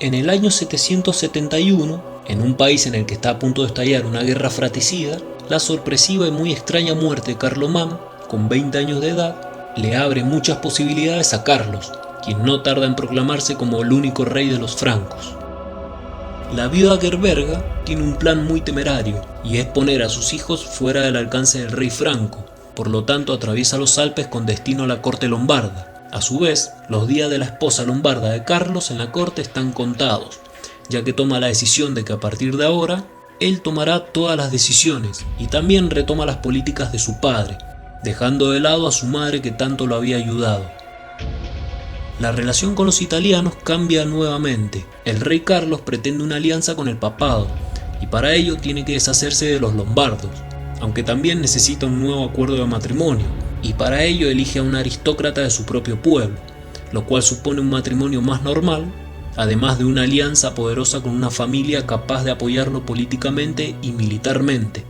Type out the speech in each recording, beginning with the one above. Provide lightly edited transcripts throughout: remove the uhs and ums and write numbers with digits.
En el año 771, en un país en el que está a punto de estallar una guerra fratricida, la sorpresiva y muy extraña muerte de Carlomagno, con 20 años de edad, le abre muchas posibilidades a Carlos, quien no tarda en proclamarse como el único rey de los francos. La viuda Gerberga tiene un plan muy temerario, y es poner a sus hijos fuera del alcance del rey franco, por lo tanto atraviesa los Alpes con destino a la corte lombarda. A su vez, los días de la esposa lombarda de Carlos en la corte están contados, ya que toma la decisión de que a partir de ahora, él tomará todas las decisiones y también retoma las políticas de su padre, dejando de lado a su madre que tanto lo había ayudado. La relación con los italianos cambia nuevamente. El rey Carlos pretende una alianza con el papado, y para ello tiene que deshacerse de los lombardos, aunque también necesita un nuevo acuerdo de matrimonio, y para ello elige a un aristócrata de su propio pueblo, lo cual supone un matrimonio más normal, además de una alianza poderosa con una familia capaz de apoyarlo políticamente y militarmente.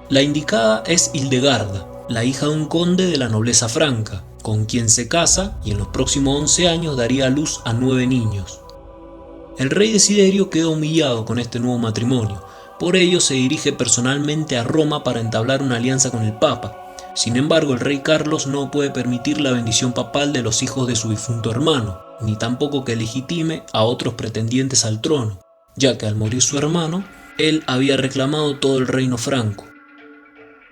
La indicada es Hildegarda, la hija de un conde de la nobleza franca, con quien se casa y en los próximos 11 años daría a luz a 9 niños. El rey Desiderio queda humillado con este nuevo matrimonio, por ello se dirige personalmente a Roma para entablar una alianza con el Papa. Sin embargo, el rey Carlos no puede permitir la bendición papal de los hijos de su difunto hermano, ni tampoco que legitime a otros pretendientes al trono, ya que al morir su hermano, él había reclamado todo el reino franco.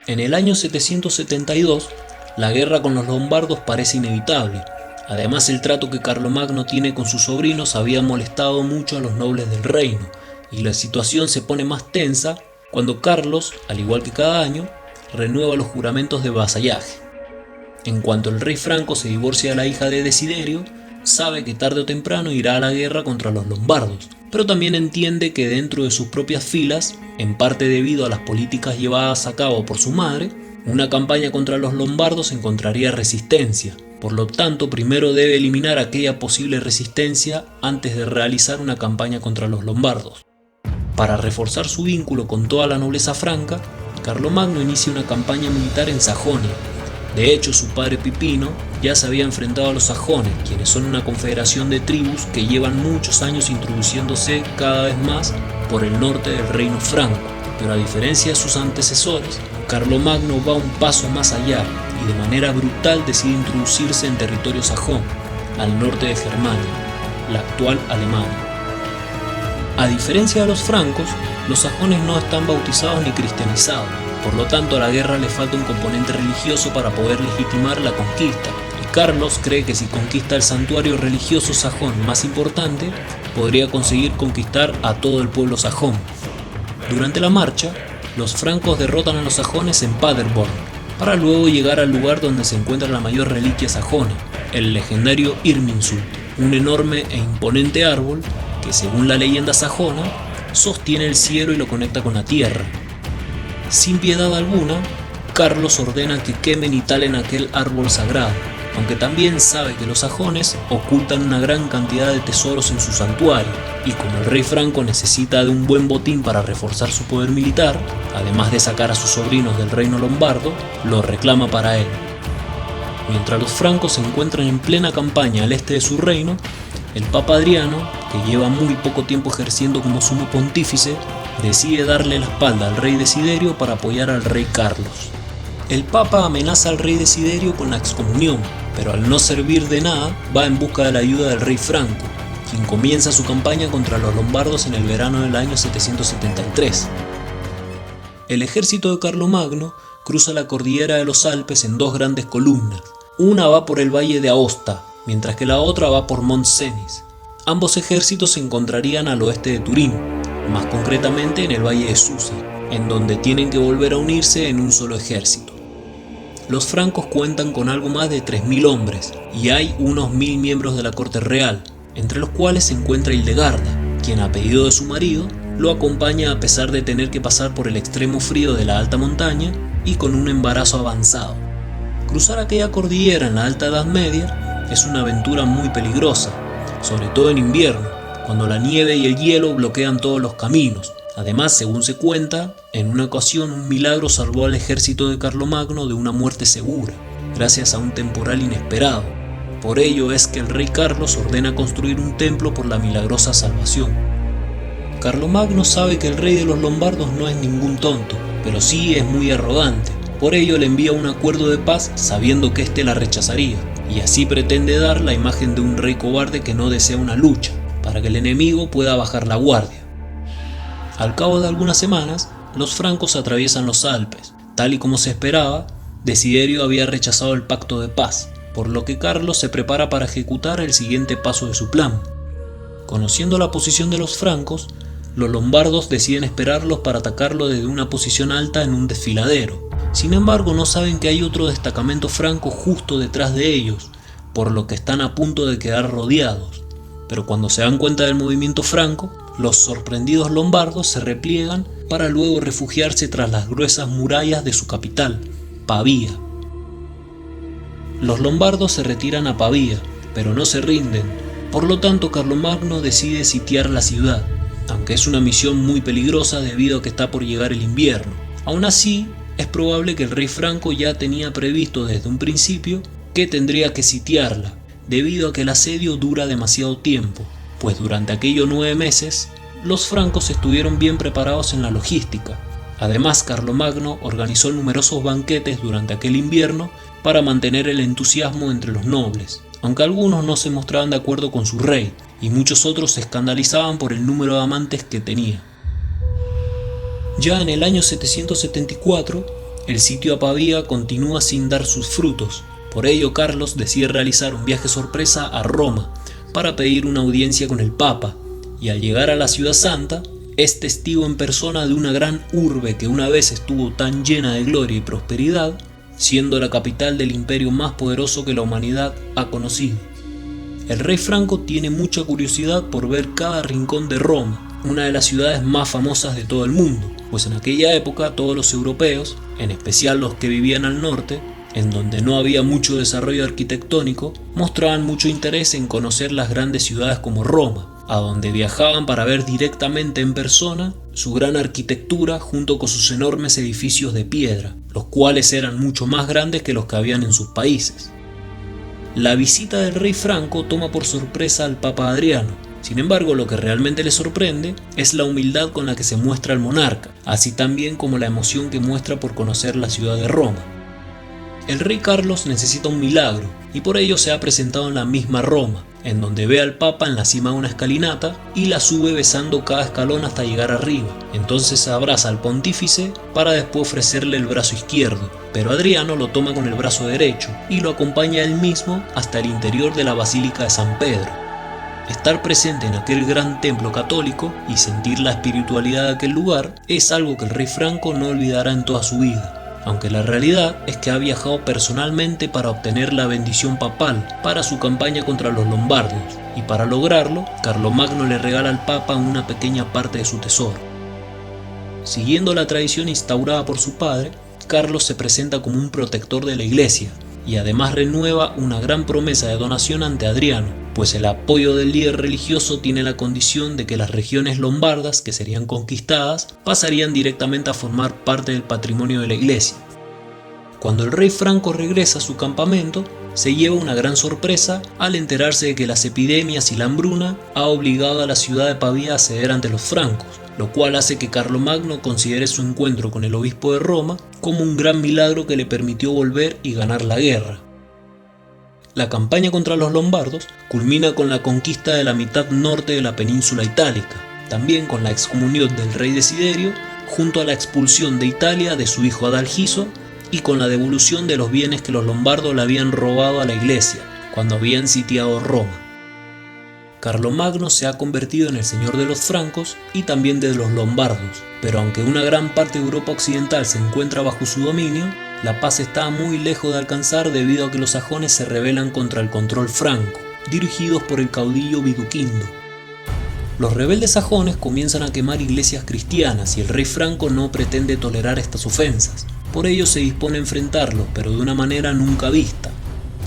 En el año 772, la guerra con los lombardos parece inevitable. Además, el trato que Carlomagno tiene con sus sobrinos había molestado mucho a los nobles del reino, y la situación se pone más tensa cuando Carlos, al igual que cada año, renueva los juramentos de vasallaje. En cuanto el rey franco se divorcia de la hija de Desiderio, sabe que tarde o temprano irá a la guerra contra los lombardos, pero también entiende que dentro de sus propias filas, en parte debido a las políticas llevadas a cabo por su madre, una campaña contra los lombardos encontraría resistencia. Por lo tanto, primero debe eliminar aquella posible resistencia antes de realizar una campaña contra los lombardos. Para reforzar su vínculo con toda la nobleza franca, Carlomagno inicia una campaña militar en Sajonia. De hecho, su padre Pipino ya se había enfrentado a los sajones, quienes son una confederación de tribus que llevan muchos años introduciéndose cada vez más por el norte del reino franco. Pero a diferencia de sus antecesores, Carlomagno va un paso más allá y de manera brutal decide introducirse en territorio sajón, al norte de Germania, la actual Alemania. A diferencia de los francos, los sajones no están bautizados ni cristianizados, por lo tanto a la guerra le falta un componente religioso para poder legitimar la conquista, y Carlos cree que si conquista el santuario religioso sajón más importante, podría conseguir conquistar a todo el pueblo sajón. Durante la marcha, los francos derrotan a los sajones en Paderborn, para luego llegar al lugar donde se encuentra la mayor reliquia sajona, el legendario Irminsul, un enorme e imponente árbol que, según la leyenda sajona, sostiene el cielo y lo conecta con la tierra. Sin piedad alguna, Carlos ordena que quemen y talen aquel árbol sagrado, aunque también sabe que los sajones ocultan una gran cantidad de tesoros en su santuario, y como el rey franco necesita de un buen botín para reforzar su poder militar, además de sacar a sus sobrinos del reino lombardo, lo reclama para él. Mientras los francos se encuentran en plena campaña al este de su reino, el Papa Adriano, que lleva muy poco tiempo ejerciendo como sumo pontífice, decide darle la espalda al rey Desiderio para apoyar al rey Carlos. El Papa amenaza al rey Desiderio con la excomunión, pero al no servir de nada, va en busca de la ayuda del rey franco, quien comienza su campaña contra los lombardos en el verano del año 773. El ejército de Carlomagno cruza la cordillera de los Alpes en dos grandes columnas. Una va por el valle de Aosta, mientras que la otra va por Mont Cenis. Ambos ejércitos se encontrarían al oeste de Turín, más concretamente en el valle de Susa, en donde tienen que volver a unirse en un solo ejército. Los francos cuentan con algo más de 3.000 hombres, y hay unos 1.000 miembros de la corte real, entre los cuales se encuentra Hildegarda, quien a pedido de su marido, lo acompaña a pesar de tener que pasar por el extremo frío de la alta montaña y con un embarazo avanzado. Cruzar aquella cordillera en la Alta Edad Media es una aventura muy peligrosa, sobre todo en invierno, cuando la nieve y el hielo bloquean todos los caminos. Además, según se cuenta, en una ocasión un milagro salvó al ejército de Carlomagno de una muerte segura, gracias a un temporal inesperado. Por ello es que el rey Carlos ordena construir un templo por la milagrosa salvación. Carlomagno sabe que el rey de los lombardos no es ningún tonto, pero sí es muy arrogante. Por ello le envía un acuerdo de paz sabiendo que éste la rechazaría, y así pretende dar la imagen de un rey cobarde que no desea una lucha, para que el enemigo pueda bajar la guardia. Al cabo de algunas semanas, los francos atraviesan los Alpes. Tal y como se esperaba, Desiderio había rechazado el pacto de paz, por lo que Carlos se prepara para ejecutar el siguiente paso de su plan. Conociendo la posición de los francos, los lombardos deciden esperarlos para atacarlo desde una posición alta en un desfiladero. Sin embargo, no saben que hay otro destacamento franco justo detrás de ellos, por lo que están a punto de quedar rodeados. Pero cuando se dan cuenta del movimiento franco, los sorprendidos lombardos se repliegan para luego refugiarse tras las gruesas murallas de su capital, Pavía. Los lombardos se retiran a Pavía, pero no se rinden. Por lo tanto, Carlomagno decide sitiar la ciudad, aunque es una misión muy peligrosa debido a que está por llegar el invierno. Aún así, es probable que el rey franco ya tenía previsto desde un principio que tendría que sitiarla, debido a que el asedio dura demasiado tiempo, pues durante aquellos 9 meses, los francos estuvieron bien preparados en la logística. Además, Carlomagno organizó numerosos banquetes durante aquel invierno para mantener el entusiasmo entre los nobles, aunque algunos no se mostraban de acuerdo con su rey, y muchos otros se escandalizaban por el número de amantes que tenía. Ya en el año 774, el sitio a Pavía continúa sin dar sus frutos. Por ello, Carlos decide realizar un viaje sorpresa a Roma para pedir una audiencia con el Papa, y al llegar a la ciudad santa, es testigo en persona de una gran urbe que una vez estuvo tan llena de gloria y prosperidad, siendo la capital del imperio más poderoso que la humanidad ha conocido. El rey franco tiene mucha curiosidad por ver cada rincón de Roma, una de las ciudades más famosas de todo el mundo, pues en aquella época todos los europeos, en especial los que vivían al norte, en donde no había mucho desarrollo arquitectónico, mostraban mucho interés en conocer las grandes ciudades como Roma, a donde viajaban para ver directamente en persona su gran arquitectura junto con sus enormes edificios de piedra, los cuales eran mucho más grandes que los que habían en sus países. La visita del rey franco toma por sorpresa al Papa Adriano. Sin embargo, lo que realmente le sorprende es la humildad con la que se muestra el monarca, así también como la emoción que muestra por conocer la ciudad de Roma. El rey Carlos necesita un milagro y por ello se ha presentado en la misma Roma, en donde ve al Papa en la cima de una escalinata y la sube besando cada escalón hasta llegar arriba. Entonces abraza al pontífice para después ofrecerle el brazo izquierdo, pero Adriano lo toma con el brazo derecho y lo acompaña él mismo hasta el interior de la Basílica de San Pedro. Estar presente en aquel gran templo católico y sentir la espiritualidad de aquel lugar es algo que el rey franco no olvidará en toda su vida. Aunque la realidad es que ha viajado personalmente para obtener la bendición papal para su campaña contra los lombardos, y para lograrlo, Carlomagno le regala al Papa una pequeña parte de su tesoro. Siguiendo la tradición instaurada por su padre, Carlos se presenta como un protector de la iglesia, y además renueva una gran promesa de donación ante Adriano, pues el apoyo del líder religioso tiene la condición de que las regiones lombardas que serían conquistadas pasarían directamente a formar parte del patrimonio de la iglesia. Cuando el rey franco regresa a su campamento, se lleva una gran sorpresa al enterarse de que las epidemias y la hambruna ha obligado a la ciudad de Pavía a ceder ante los francos, lo cual hace que Carlomagno considere su encuentro con el obispo de Roma como un gran milagro que le permitió volver y ganar la guerra. La campaña contra los lombardos culmina con la conquista de la mitad norte de la península itálica, también con la excomunión del rey Desiderio, junto a la expulsión de Italia de su hijo Adalgiso y con la devolución de los bienes que los lombardos le habían robado a la iglesia cuando habían sitiado Roma. Carlomagno se ha convertido en el señor de los francos y también de los lombardos, pero aunque una gran parte de Europa occidental se encuentra bajo su dominio, la paz está muy lejos de alcanzar debido a que los sajones se rebelan contra el control franco, dirigidos por el caudillo Viduquindo. Los rebeldes sajones comienzan a quemar iglesias cristianas y el rey franco no pretende tolerar estas ofensas. Por ello se dispone a enfrentarlos, pero de una manera nunca vista.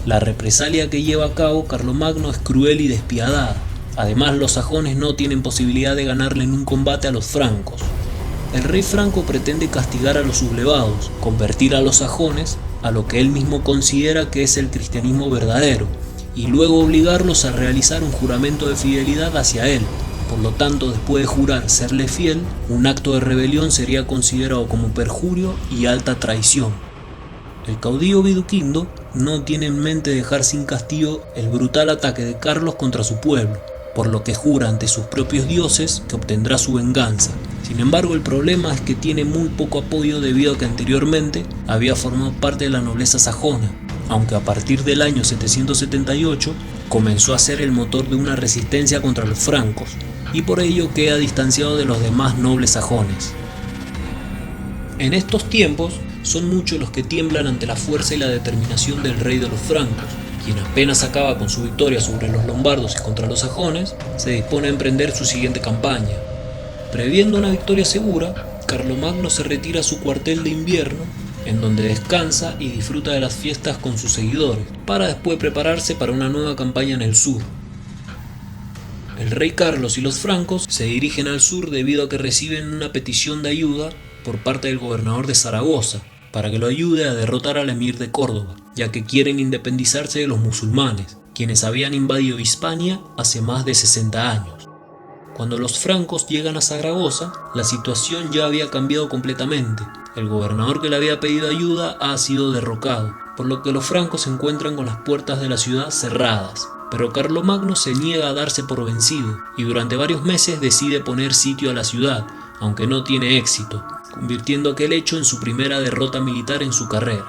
La represalia que lleva a cabo Carlomagno es cruel y despiadada. Además, los sajones no tienen posibilidad de ganarle en un combate a los francos. El rey franco pretende castigar a los sublevados, convertir a los sajones a lo que él mismo considera que es el cristianismo verdadero, y luego obligarlos a realizar un juramento de fidelidad hacia él. Por lo tanto, después de jurar serle fiel, un acto de rebelión sería considerado como perjurio y alta traición. El caudillo Viduquindo no tiene en mente dejar sin castigo el brutal ataque de Carlos contra su pueblo, por lo que jura ante sus propios dioses que obtendrá su venganza. Sin embargo, el problema es que tiene muy poco apoyo debido a que anteriormente había formado parte de la nobleza sajona, aunque a partir del año 778 comenzó a ser el motor de una resistencia contra los francos, y por ello queda distanciado de los demás nobles sajones. En estos tiempos son muchos los que tiemblan ante la fuerza y la determinación del rey de los francos, quien apenas acaba con su victoria sobre los lombardos y contra los sajones, se dispone a emprender su siguiente campaña. Previendo una victoria segura, Carlomagno se retira a su cuartel de invierno, en donde descansa y disfruta de las fiestas con sus seguidores, para después prepararse para una nueva campaña en el sur. El rey Carlos y los francos se dirigen al sur debido a que reciben una petición de ayuda por parte del gobernador de Zaragoza, para que lo ayude a derrotar al emir de Córdoba, ya que quieren independizarse de los musulmanes, quienes habían invadido Hispania hace más de 60 años. Cuando los francos llegan a Zaragoza, la situación ya había cambiado completamente. El gobernador que le había pedido ayuda ha sido derrocado, por lo que los francos se encuentran con las puertas de la ciudad cerradas. Pero Carlomagno se niega a darse por vencido y durante varios meses decide poner sitio a la ciudad, aunque no tiene éxito, convirtiendo aquel hecho en su primera derrota militar en su carrera.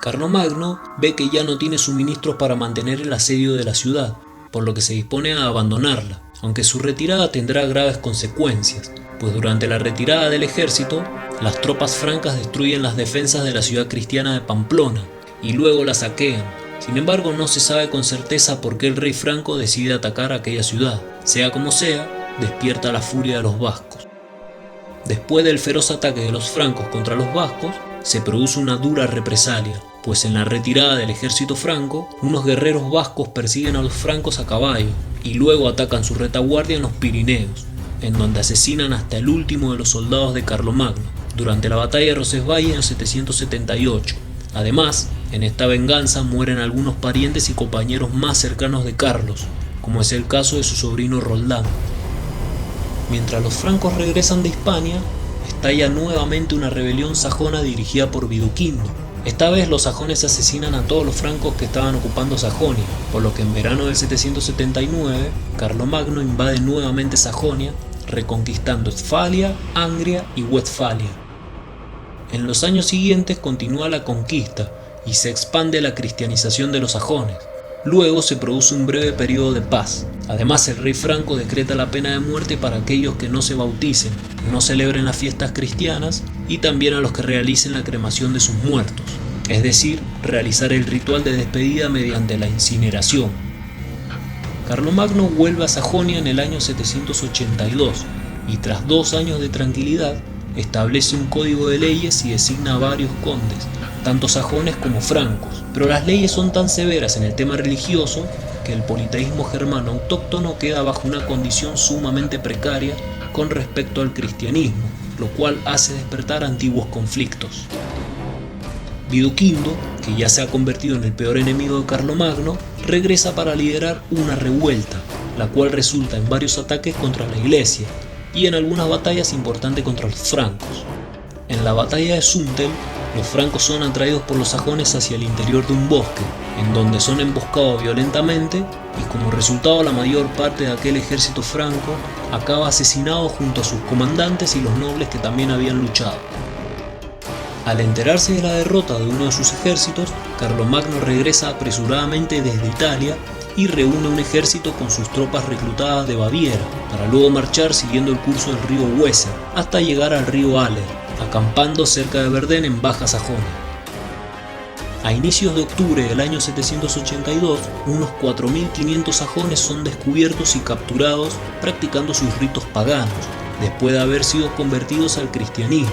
Carlomagno ve que ya no tiene suministros para mantener el asedio de la ciudad, por lo que se dispone a abandonarla, aunque su retirada tendrá graves consecuencias, pues durante la retirada del ejército, las tropas francas destruyen las defensas de la ciudad cristiana de Pamplona y luego la saquean. Sin embargo, no se sabe con certeza por qué el rey franco decide atacar aquella ciudad. Sea como sea, despierta la furia de los vascos. Después del feroz ataque de los francos contra los vascos, se produce una dura represalia, pues en la retirada del ejército franco, unos guerreros vascos persiguen a los francos a caballo y luego atacan su retaguardia en los Pirineos, en donde asesinan hasta el último de los soldados de Carlomagno, durante la batalla de Roncesvalles en 778. Además, en esta venganza mueren algunos parientes y compañeros más cercanos de Carlos, como es el caso de su sobrino Roldán. Mientras los francos regresan de Hispania, estalla nuevamente una rebelión sajona dirigida por Viduquindo. Esta vez los sajones asesinan a todos los francos que estaban ocupando Sajonia, por lo que en verano del 779, Carlomagno invade nuevamente Sajonia, reconquistando Estfalia, Angria y Westfalia. En los años siguientes continúa la conquista y se expande la cristianización de los sajones. Luego se produce un breve periodo de paz. Además, el rey franco decreta la pena de muerte para aquellos que no se bauticen, no celebren las fiestas cristianas y también a los que realicen la cremación de sus muertos, es decir, realizar el ritual de despedida mediante la incineración. Carlomagno vuelve a Sajonia en el año 782 y tras 2 años de tranquilidad, establece un código de leyes y designa a varios condes, tanto sajones como francos, pero las leyes son tan severas en el tema religioso que el politeísmo germano autóctono queda bajo una condición sumamente precaria con respecto al cristianismo, lo cual hace despertar antiguos conflictos. Viduquindo, que ya se ha convertido en el peor enemigo de Carlomagno, regresa para liderar una revuelta, la cual resulta en varios ataques contra la iglesia y en algunas batallas importantes contra los francos. En la batalla de Zuntel, los francos son atraídos por los sajones hacia el interior de un bosque, en donde son emboscados violentamente y como resultado la mayor parte de aquel ejército franco acaba asesinado junto a sus comandantes y los nobles que también habían luchado. Al enterarse de la derrota de uno de sus ejércitos, Carlomagno regresa apresuradamente desde Italia y reúne un ejército con sus tropas reclutadas de Baviera, para luego marchar siguiendo el curso del río Weser hasta llegar al río Aller, acampando cerca de Verdun en Baja Sajonia. A inicios de octubre del año 782, unos 4.500 sajones son descubiertos y capturados practicando sus ritos paganos, después de haber sido convertidos al cristianismo,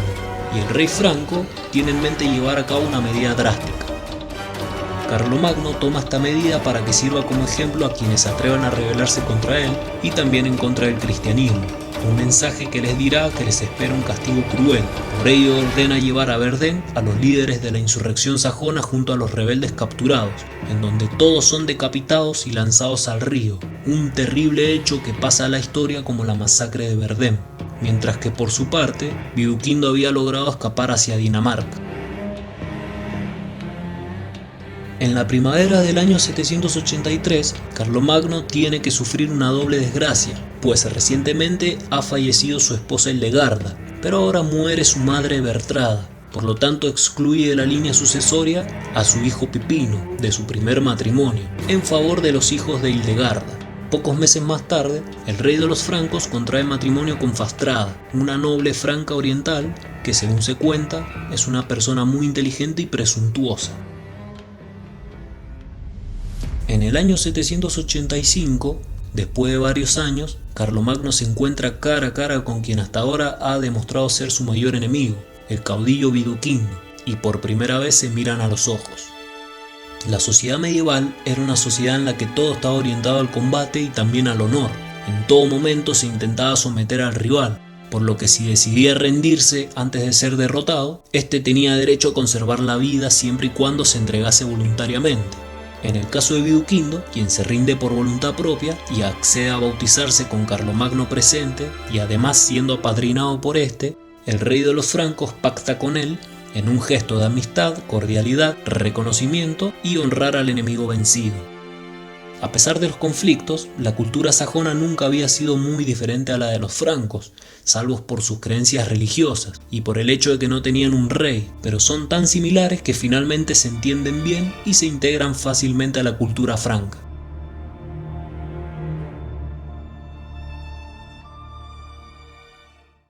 y el rey franco tiene en mente llevar a cabo una medida drástica. Carlomagno toma esta medida para que sirva como ejemplo a quienes se atrevan a rebelarse contra él y también en contra del cristianismo, un mensaje que les dirá que les espera un castigo cruel. Por ello ordena llevar a Verdun a los líderes de la insurrección sajona junto a los rebeldes capturados, en donde todos son decapitados y lanzados al río, un terrible hecho que pasa a la historia como la masacre de Verdun, mientras que por su parte, Viduquindo había logrado escapar hacia Dinamarca. En la primavera del año 783, Carlomagno tiene que sufrir una doble desgracia, pues recientemente ha fallecido su esposa Hildegarda, pero ahora muere su madre Bertrada. Por lo tanto, excluye de la línea sucesoria a su hijo Pipino, de su primer matrimonio, en favor de los hijos de Hildegarda. Pocos meses más tarde, el rey de los francos contrae matrimonio con Fastrada, una noble franca oriental que, según se cuenta, es una persona muy inteligente y presuntuosa. En el año 785, después de varios años, Carlomagno se encuentra cara a cara con quien hasta ahora ha demostrado ser su mayor enemigo, el caudillo Viduquindo, y por primera vez se miran a los ojos. La sociedad medieval era una sociedad en la que todo estaba orientado al combate y también al honor. En todo momento se intentaba someter al rival, por lo que si decidía rendirse antes de ser derrotado, este tenía derecho a conservar la vida siempre y cuando se entregase voluntariamente. En el caso de Viduquindo, quien se rinde por voluntad propia y accede a bautizarse con Carlomagno presente y además siendo apadrinado por este, el rey de los francos pacta con él en un gesto de amistad, cordialidad, reconocimiento y honrar al enemigo vencido. A pesar de los conflictos, la cultura sajona nunca había sido muy diferente a la de los francos, salvo por sus creencias religiosas y por el hecho de que no tenían un rey, pero son tan similares que finalmente se entienden bien y se integran fácilmente a la cultura franca.